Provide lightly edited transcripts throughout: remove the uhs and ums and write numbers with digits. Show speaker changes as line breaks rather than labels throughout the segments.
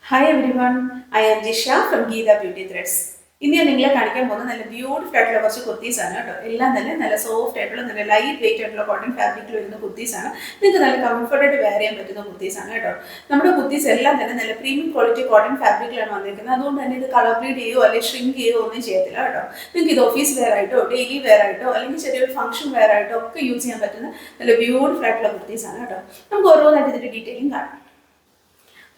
Hi everyone, I am Jisha from Geeta Beauty Threads. In the English, I am going to beautiful flat lavas kurtis. All soft, light weight cotton fabric kurtis. You can comfortable wear kurtis. Our kurtis all premium quality cotton fabric. That's color bleed or shrink. You can office wear, daily wear, function wear. Use beautiful flat kurtis. I'm going to detailing.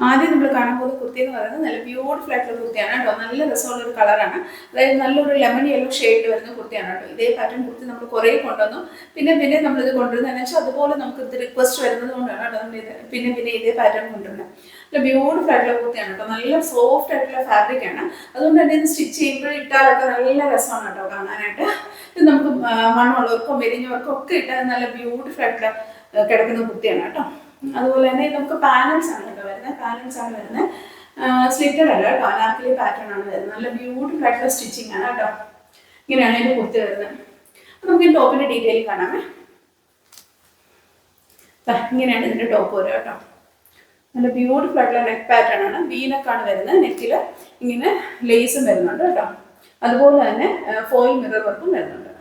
ആദ്യം നമ്മൾ കാണാൻ പോകുന്ന കുർത്തി എന്ന് പറയുന്നത് നല്ല beautiful ആയിട്ടുള്ള കുർത്തിയാണ് കേട്ടോ. നല്ല രസമുള്ള ഒരു കളറാണ്. അതായത് നല്ലൊരു ലെമൺ യെല്ലോ ഷെയ്ഡ് വരുന്ന കുർത്തിയാണ് കേട്ടോ. ഇതേ പാറ്റേൺ കുർത്തി നമ്മൾ കുറേ കൊണ്ടുവന്നു. പിന്നെ നമ്മളിത് കൊണ്ടുവരുന്നതെന്ന് വെച്ചാൽ അതുപോലെ നമുക്ക് ഇത് റിക്വസ്റ്റ് വരുന്നത് കൊണ്ടാണ് കേട്ടോ നമ്മൾ ഇത് പിന്നെ ഇതേ പാറ്റേൺ കൊണ്ടുവരുന്നത്. നല്ല ബ്യൂട്ടിഫുൾ ആയിട്ടുള്ള കുർത്തിയാണ് കേട്ടോ. നല്ല സോഫ്റ്റ് ആയിട്ടുള്ള ഫാബ്രിക് ആണ്. അതുകൊണ്ട് തന്നെ ഇത് സ്റ്റിച്ച് ചെയ്യുമ്പോൾ ഇട്ടാലൊക്കെ നല്ല രസമാണ് കേട്ടോ കാണാനായിട്ട്. ഇത് നമുക്ക് മണ്ണുള്ളവർക്കോ മെലിഞ്ഞവർക്കോ ഒക്കെ ഇട്ടാൽ നല്ല ബ്യൂട്ടിഫുൾ ആയിട്ടുള്ള കിടക്കുന്ന കുർത്തിയാണ് കേട്ടോ. അതുപോലെ തന്നെ നമുക്ക് പാനൽസ് ആണ് കേട്ടോ വരുന്നത്. സ്ലിറ്റഡ് അല്ല കേട്ടോ, അനാർക്കലി പാറ്റേൺ ആണ് വരുന്നത്. നല്ല ബ്യൂട്ടിഫുൾ ആയിട്ടുള്ള സ്റ്റിച്ചിങ് ആണ് കേട്ടോ. ഇങ്ങനെയാണ് ഇതിന്റെ കുർത്തി വരുന്നത്. നമുക്ക് ഈ ടോപ്പിന്റെ ഡീറ്റെയിൽ കാണാമേ. ഇങ്ങനെയാണ് ഇതിന്റെ ടോപ്പ് വരിക കേട്ടോ. നല്ല ബ്യൂട്ടിഫുൾ ആയിട്ടുള്ള നെക്ക് പാറ്റേൺ ആണ്. വീനക്കാണ് വരുന്നത്. നെക്കിൽ ഇങ്ങനെ ലേസും വരുന്നുണ്ട് കേട്ടോ. അതുപോലെ തന്നെ ഫോയിൽ മിറർ വർക്കും വരുന്നുണ്ട്.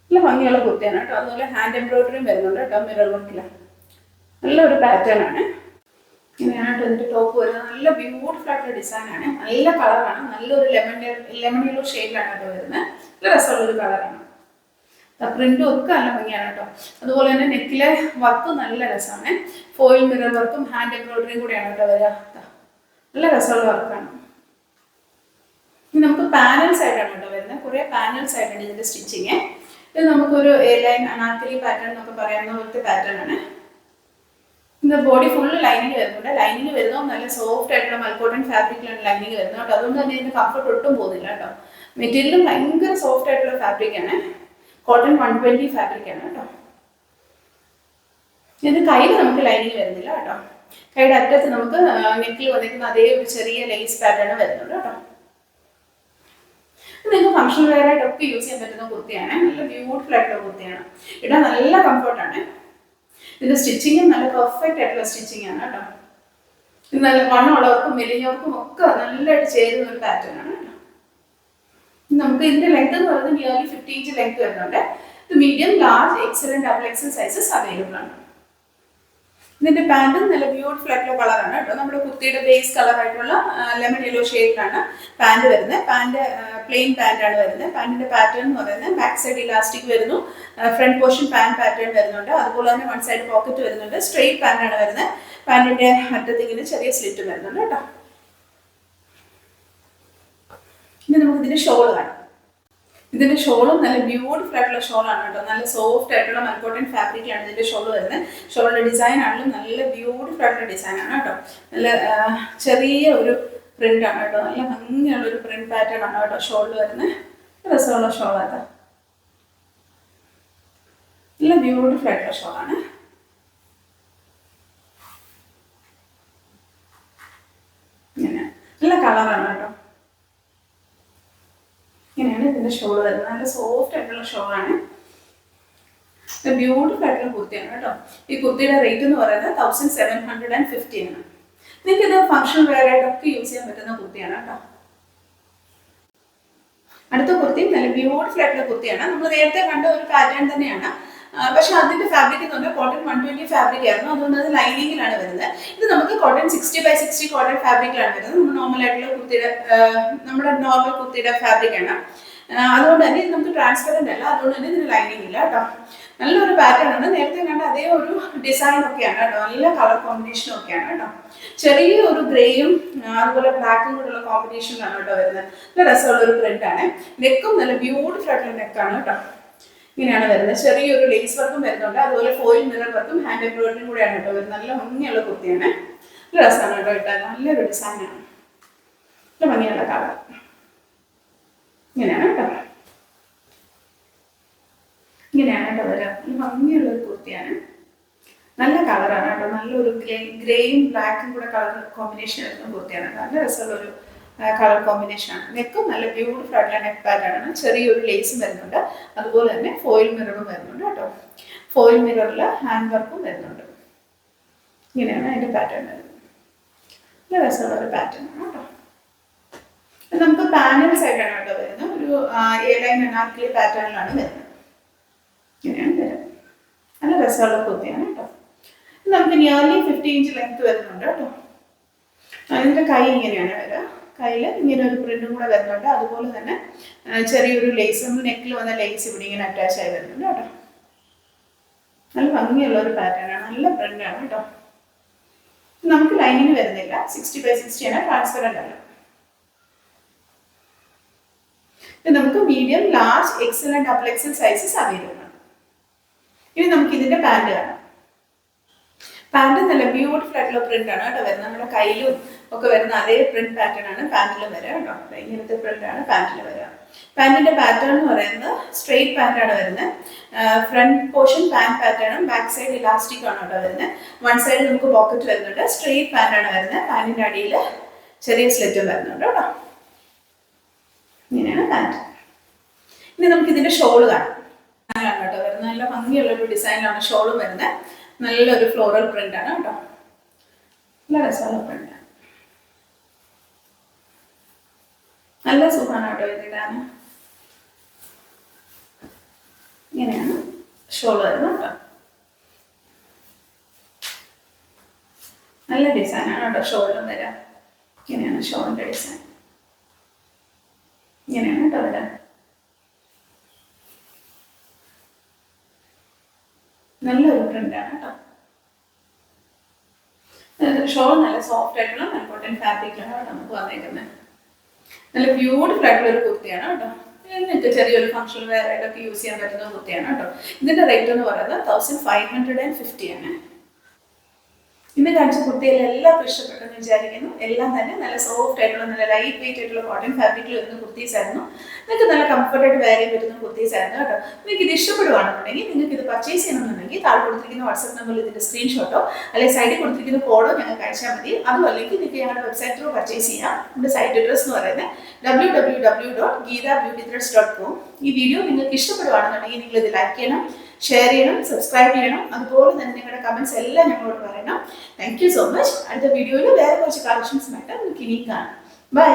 നല്ല ഭംഗിയുള്ള കുർത്തിയാണ് കേട്ടോ. അതുപോലെ ഹാൻഡ് എംബ്രോയിഡറിയും വരുന്നുണ്ട് കേട്ടോ മിറർ വർക്കിൽ. നല്ലൊരു പാറ്റേൺ ആണ്. ഇങ്ങനെയാണ് ഇതിന്റെ ടോപ്പ് വരുന്നത്. നല്ല ബ്യൂട്ടിഫുൾ ആയിട്ടുള്ള ഡിസൈൻ ആണ്. നല്ല കളറാണ്. നല്ലൊരു ലെമൺ യെല്ലോ ഷെയ്ഡിലാണ് കേട്ടോ വരുന്നത്. നല്ല രസമുള്ളൊരു കളറാണ്. പ്രിന്റും ഒക്കെ നല്ല ഭംഗിയാണ് കേട്ടോ. അതുപോലെ തന്നെ നെക്കിലെ വർക്ക് നല്ല രസമാണ്. ഫോയിൽ മിറർ വർക്കും ഹാൻഡ് എംബ്രോയിഡറിയും കൂടെയാണ് കേട്ടോ വരിക. നല്ല രസമുള്ള വർക്കാണ്. ഇനി നമുക്ക് പാനൽസ് ആയിട്ടാണ് കേട്ടോ വരുന്നത്. കുറേ പാനൽസ് ആയിട്ടാണ് ഇതിന്റെ സ്റ്റിച്ചിങ്. ഇത് നമുക്കൊരു എ ലൈൻ അനാർക്കലി പാറ്റേൺ എന്നൊക്കെ പറയാവുന്ന പോലത്തെ പാറ്റേൺ ആണ്. ഇത് ബോഡി ഫുള്ള് ലൈനിങ് വരുന്നുണ്ട്. ലൈനിങ് വരുന്നത് നല്ല സോഫ്റ്റ് ആയിട്ടുള്ള മൽക്കോട്ടൺ ഫാബ്രിക്കിലാണ് ലൈനിങ് വരുന്നത് കേട്ടോ. അതുകൊണ്ട് തന്നെ ഇതിന് കംഫർട്ട് ഒട്ടും പോകുന്നില്ല കേട്ടോ. മെറ്റീരിയലും ഭയങ്കര സോഫ്റ്റ് ആയിട്ടുള്ള ഫാബ്രിക്കാണ്. കോട്ടൺ 120 ഫാബ്രിക്കാണ് കേട്ടോ. ഇത് കയ്യിൽ നമുക്ക് ലൈനിങ് വരുന്നില്ല കേട്ടോ. കൈയുടെ അറ്റത്ത് നമുക്ക് നെക്കിൽ വന്നിരിക്കുന്ന അതേ ഒരു ചെറിയ ലേസ് പാറ്റേൺ വരുന്നുണ്ട് കേട്ടോ. നിങ്ങൾക്ക് ഫംഗ്ഷൻ വെയർ ആയിട്ടൊക്കെ യൂസ് ചെയ്യാൻ പറ്റുന്ന കുർത്തിയാണ്. നല്ല ബ്യൂട്ടിഫുൾ ആയിട്ടുള്ള കുർത്തിയാണ്. ഇടാൻ നല്ല കംഫർട്ടാണ്. ഇതിന്റെ സ്റ്റിച്ചിങ്ങും നല്ല പെർഫെക്റ്റ് ആയിട്ടുള്ള സ്റ്റിച്ചിങ് ആണ് കേട്ടോ. ഇത് നല്ല വണ്ണമുള്ളവർക്കും മെലിഞ്ഞവർക്കും ഒക്കെ നല്ലതായിട്ട് ചേരുന്ന ഒരു പാറ്റേൺ ആണ് കേട്ടോ. നമുക്ക് ഇതിന്റെ ലെങ്ത് എന്ന് പറയുന്നത് നിയർലി 50 ഇഞ്ച് ലെങ്ത് വരുന്നുണ്ട്. ഇത് medium, large, XL, double XL sizes available ആണ്. ഇതിന്റെ പാന്റും നല്ല ബ്യൂട്ടിഫുൾ ആയിട്ടുള്ള കളറാണ് കേട്ടോ. നമ്മുടെ കുർത്തിയുടെ ബേസ് കളർ ആയിട്ടുള്ള ലെമൺ യെല്ലോ ഷെയ്ഡിലാണ് പാന്റ് വരുന്നത്. പാന്റ് പ്ലെയിൻ പാന്റ് ആണ് വരുന്നത്. പാന്റിന്റെ പാറ്റേൺ എന്ന് പറയുന്നത് ബാക്ക് സൈഡ് ഇലാസ്റ്റിക് വരുന്നു. ഫ്രണ്ട് പോർഷൻ പാന്റ് പാറ്റേൺ വരുന്നുണ്ട്. അതുപോലെ തന്നെ വൺ സൈഡ് പോക്കറ്റ് വരുന്നുണ്ട്. സ്ട്രെയിറ്റ് പാന്റ് ആണ് വരുന്നത്. പാന്റിന്റെ അറ്റത്ത് ഇങ്ങനെ ചെറിയ സ്ലിറ്റ് വരുന്നുണ്ട് കേട്ടോ. ഇനി നമുക്ക് ഇതിന്റെ ഷോൾ കാണാം. ഇതിന്റെ ഷോളും നല്ല ബ്യൂട്ടിഫുൾ ആയിട്ടുള്ള ഷോളാണ് കേട്ടോ. നല്ല സോഫ്റ്റ് ആയിട്ടുള്ള മൽക്കോട്ടൺ ഫാബ്രിക്കിലാണ് ഇതിന്റെ ഷോൾ വരുന്നത്. ഷോളിന്റെ ഡിസൈൻ ആണെങ്കിലും നല്ല ബ്യൂട്ടിഫുൾ ആയിട്ടുള്ള ഡിസൈൻ ആണ് കേട്ടോ. നല്ല ചെറിയ ഒരു പ്രിന്റ് ആണ് കേട്ടോ. നല്ല ഭംഗിയുള്ള ഒരു പ്രിന്റ് പാറ്റേൺ ആണ് കേട്ടോ ഷോളിൽ വരുന്നത്. രസമുള്ള ഷോളാട്ടോ. നല്ല ബ്യൂട്ടിഫുൾ ആയിട്ടുള്ള ഷോളാണ്. ഇങ്ങനെ നല്ല കളറാണ് കേട്ടോ. ഇങ്ങനെയാണ് ഇതിന്റെ ഷോൾ വരുന്നത്. നല്ല സോഫ്റ്റ് ആയിട്ടുള്ള ഷോളാണ്. ബ്യൂട്ടിഫുൾ ആയിട്ടുള്ള കുർത്തിയാണ് കേട്ടോ. ഈ കുർത്തിയുടെ റേറ്റ് എന്ന് പറയുന്നത് 1750 ആണ്. നിങ്ങൾക്ക് ഇത് ഫംഗ്ഷൻ വെയർ ആയിട്ടൊക്കെ യൂസ് ചെയ്യാൻ പറ്റുന്ന കുർത്തിയാണ് കേട്ടോ. അടുത്ത കുർത്തി നല്ല ബ്യൂട്ടിഫുൾ ആയിട്ടുള്ള കുർത്തിയാണ്. നമ്മൾ നേരത്തെ കണ്ട ഒരു പാറ്റേൺ തന്നെയാണ്. പക്ഷെ അതിന്റെ ഫാബ്രിക് എന്ന് പറഞ്ഞാൽ കോട്ടൺ 120 ഫാബ്രിക് ആയിരുന്നു. അതുകൊണ്ട് അത് ലൈനിങ്ങിലാണ് വരുന്നത്. ഇത് നമുക്ക് കോട്ടൺ 60/60 കോട്ടൺ ഫാബ്രിക്കിലാണ് വരുന്നത്. നമ്മുടെ നോർമൽ കുർത്തിയുടെ ഫാബ്രിക് ആണ്. അതുകൊണ്ട് തന്നെ ഇത് നമുക്ക് ട്രാൻസ്പെറന്റ് അല്ല. അതുകൊണ്ട് തന്നെ ഇതിന് ലൈനിങ് ഇല്ല കേട്ടോ. നല്ലൊരു പാറ്റേൺ ആണ്. നേരത്തെ കണ്ട അതേ ഒരു ഡിസൈൻ ഒക്കെയാണ് കേട്ടോ. നല്ല കളർ കോമ്പിനേഷനും ഒക്കെയാണ് കേട്ടോ. ചെറിയ ഒരു ഗ്രേയും അതുപോലെ ബ്ലാക്കും കൂടെയുള്ള കോമ്പിനേഷനിലാണ് കേട്ടോ വരുന്നത്. നല്ല രസമുള്ള ഒരു പ്രിന്റ് ആണ്. നെക്കും നല്ല ബ്യൂട്ടിഫുൾ ആയിട്ടുള്ള നെക്കാണ് കേട്ടോ. ഇങ്ങനെയാണ് വരുന്നത്. ചെറിയൊരു ലേസ് വർക്കും വരുന്നുണ്ട്. അതുപോലെ ഫോയിൽ മിറർ വർക്കും ഹാൻഡ് എംബ്രോയിഡറിയും കൂടെയാണ് കേട്ടോ വരുന്നത്. നല്ല ഭംഗിയുള്ള കുർത്തിയാണ്. നല്ല രസമാണ് കേട്ടോ ഇട്ടാൽ. നല്ലൊരു ഡിസൈനാണ്. നല്ല ഭംഗിയുള്ള കളർ. ഇങ്ങനെയാണ് കേട്ടോ. ഇങ്ങനെയാണ് കേട്ടോ വരിക. നല്ല ഭംഗിയുള്ളൊരു കുർത്തിയാണ്. നല്ല കളറാണ് കേട്ടോ. നല്ലൊരു ഗ്രേയും ബ്ലാക്കും കൂടെ കളർ കോമ്പിനേഷൻ വരുന്ന കുർത്തിയാണ്. നല്ല രസമുള്ളൊരു കളർ കോമ്പിനേഷൻ ആണ്. നെക്കും നല്ല ബ്യൂട്ടിഫുൾ ആയിട്ടുള്ള നെക്ക് പാറ്റേൺ ആണ്. ചെറിയൊരു ലേസും വരുന്നുണ്ട്. അതുപോലെ തന്നെ ഫോയിൽ മിററും വരുന്നുണ്ട് കേട്ടോ. ഫോയിൽ മിററിൽ ഹാൻഡ് വർക്കും വരുന്നുണ്ട്. ഇങ്ങനെയാണ് അതിന്റെ പാറ്റേൺ വരുന്നത്. രസമുള്ള ഒരു പാറ്റേൺ ആണ് കേട്ടോ. നമുക്ക് പാനൽ സൈഡാണ് കേട്ടോ വരുന്നത്. ഒരു A-line അനാർക്കലി പാറ്റേണിലാണ് വരുന്നത്. ഇങ്ങനെയാണ് വരുന്നത്. നല്ല രസമുള്ള കുർത്തിയാണ് കേട്ടോ. നമുക്ക് നിയർലി 50 ഇഞ്ച് ലെങ്ത് വരുന്നുണ്ട് കേട്ടോ. അതിൻ്റെ കൈ ഇങ്ങനെയാണ് വരിക. കയ്യിൽ ഇങ്ങനെ ഒരു പ്രിന്റും കൂടെ വരുന്നുണ്ട്. അതുപോലെ തന്നെ ചെറിയൊരു ലേസ്, നമ്മൾ നെക്കിൽ വന്ന ലേസ് ഇവിടെ ഇങ്ങനെ അറ്റാച്ച് ആയി വരുന്നുണ്ട് കേട്ടോ. നല്ല ഭംഗിയുള്ള ഒരു പാറ്റേൺ ആണ്, നല്ല പ്രിന്റാണ് കേട്ടോ. നമുക്ക് ലൈനിങ് വരുന്നില്ല, 60/60 ആണ്, ട്രാൻസ്പെറന്റ് അല്ല. നമുക്ക് medium, large, Excel and double XL sizes available ആണ്. ഇനി നമുക്ക് ഇതിന്റെ പാന്റ് കാണാം. പാന്റ് നല്ല ബ്യൂട്ടിഫുൾ ആയിട്ടുള്ള പ്രിന്റ് ആണ് കേട്ടോ വരുന്നത്. നമ്മുടെ കയ്യിലും ഒക്കെ വരുന്ന അതേ പ്രിന്റ് പാറ്റേൺ ആണ് പാന്റിലും വരിക കേട്ടോ. ഇങ്ങനത്തെ പ്രിന്റ് ആണ് പാന്റിൽ വരിക. പാന്റിന്റെ പാറ്റേൺ എന്ന് പറയുന്നത് സ്ട്രെയിറ്റ് പാന്റ് ആണ് വരുന്നത്. ഫ്രണ്ട് പോർഷൻ പാന്റ് പാറ്റേണും ബാക്ക് സൈഡ് ഇലാസ്റ്റിക് ആണ് കേട്ടോ വരുന്നത്. വൺ സൈഡ് നമുക്ക് പോക്കറ്റ് വരുന്നുണ്ട്. സ്ട്രെയിറ്റ് പാന്റ് ആണ് വരുന്നത്. പാന്റിന്റെ അടിയിൽ ചെറിയ സ്ലിറ്റും വരുന്നുണ്ട് കേട്ടോ. ഇങ്ങനെയാണ് പാന്റ്. ഇനി നമുക്ക് ഇതിന്റെ ഷോള് കാണാം കേട്ടോ വരുന്നത്. നല്ല ഭംഗിയുള്ള ഒരു ഡിസൈനിലാണ് ഷോളും വരുന്നത്. നല്ലൊരു ഫ്ലോറൽ പ്രിന്റ് ആണ് കേട്ടോ. നല്ല രസമുള്ള പ്രിന്റ് ആണ്. നല്ല സുഖമാണ് കേട്ടോ ഇതിടാൻ. ഇങ്ങനെയാണ് ഷോൾ വരുന്നത് കേട്ടോ. നല്ല ഡിസൈനാണ് കേട്ടോ ഷോളിലും വരാം. ഇങ്ങനെയാണ് ഷോളിന്റെ ഡിസൈൻ. ഇങ്ങനെയാണ് കേട്ടോ വരാം. നല്ലൊരു പ്രിന്റാണ് കേട്ടോ. ഷോൾ നല്ല സോഫ്റ്റ് ആയിട്ടുള്ള നല്ല കോട്ടൺ ഫാബ്രിക്കിലാണ് കേട്ടോ നമുക്ക് വന്നേക്കുന്നത്. നല്ല ബ്യൂട്ടിഫുൾ ആയിട്ടുള്ള ഒരു കുർത്തിയാണ് കേട്ടോ. നിങ്ങൾക്ക് ചെറിയൊരു ഫംഗ്ഷൻ വെയർ ആയിട്ടൊക്കെ യൂസ് ചെയ്യാൻ പറ്റുന്ന കുർത്തിയാണ് കേട്ടോ. ഇതിന്റെ റേറ്റ് എന്ന് പറയുന്നത് 1550 ആണ്. ഇന്ന് കാണിച്ച കുർത്തിയെല്ലാം എല്ലാവർക്കും ഇഷ്ടപ്പെട്ടെന്ന് വിചാരിക്കുന്നു. എല്ലാം തന്നെ നല്ല സോഫ്റ്റ് ആയിട്ടുള്ള നല്ല ലൈറ്റ് വെയിറ്റ് ആയിട്ടുള്ള കോട്ടൺ ഫാബ്രിക്കിൽ വരുന്ന കുർത്തീസ് ആയിരുന്നു. നിങ്ങൾക്ക് നല്ല കംഫർട്ടായിട്ട് വെയർ ചെയ്യാൻ പറ്റുന്ന കുർത്തീസ് ആയിരുന്നു കേട്ടോ. നിങ്ങൾക്ക് ഇത് ഇഷ്ടപ്പെടുവാണെന്നുണ്ടെങ്കിൽ നിങ്ങൾക്ക് ഇത് പർച്ചേസ് ചെയ്യണമെന്നുണ്ടെങ്കിൽ താഴെ കൊടുത്തിരിക്കുന്ന വാട്സ്ആപ്പ് നമ്പറിൽ ഇതിന്റെ സ്ക്രീൻഷോട്ടോ അല്ലെങ്കിൽ സൈഡിൽ കൊടുത്തിരിക്കുന്ന കോഡോ ഞങ്ങൾക്ക് അയച്ചാൽ മതി. അതും അല്ലെങ്കിൽ നിങ്ങൾക്ക് ഞങ്ങളുടെ വെബ്സൈറ്റ് ത്രൂ പർച്ചേസ് ചെയ്യാം. നമ്മുടെ സൈറ്റ് അഡ്രസ് എന്ന് പറയുന്നത് www.geethabeautythreads.com. ഈ വീഡിയോ നിങ്ങൾക്ക് ഇഷ്ടപ്പെടുവാണെന്നുണ്ടെങ്കിൽ നിങ്ങൾ ഇത് ലൈക്ക് ചെയ്യണം, ഷെയർ ചെയ്യണം, സബ്സ്ക്രൈബ് ചെയ്യണം. അതുപോലെ തന്നെ നിങ്ങളുടെ കമന്റ്സ് എല്ലാം ഞങ്ങളോട് പറയണം. Thank you so much. അടുത്ത വീഡിയോയിൽ വേറെ കുറച്ച് കളക്ഷൻസുമായിട്ട് നമുക്ക് ഇനി കാണാം. ബൈ.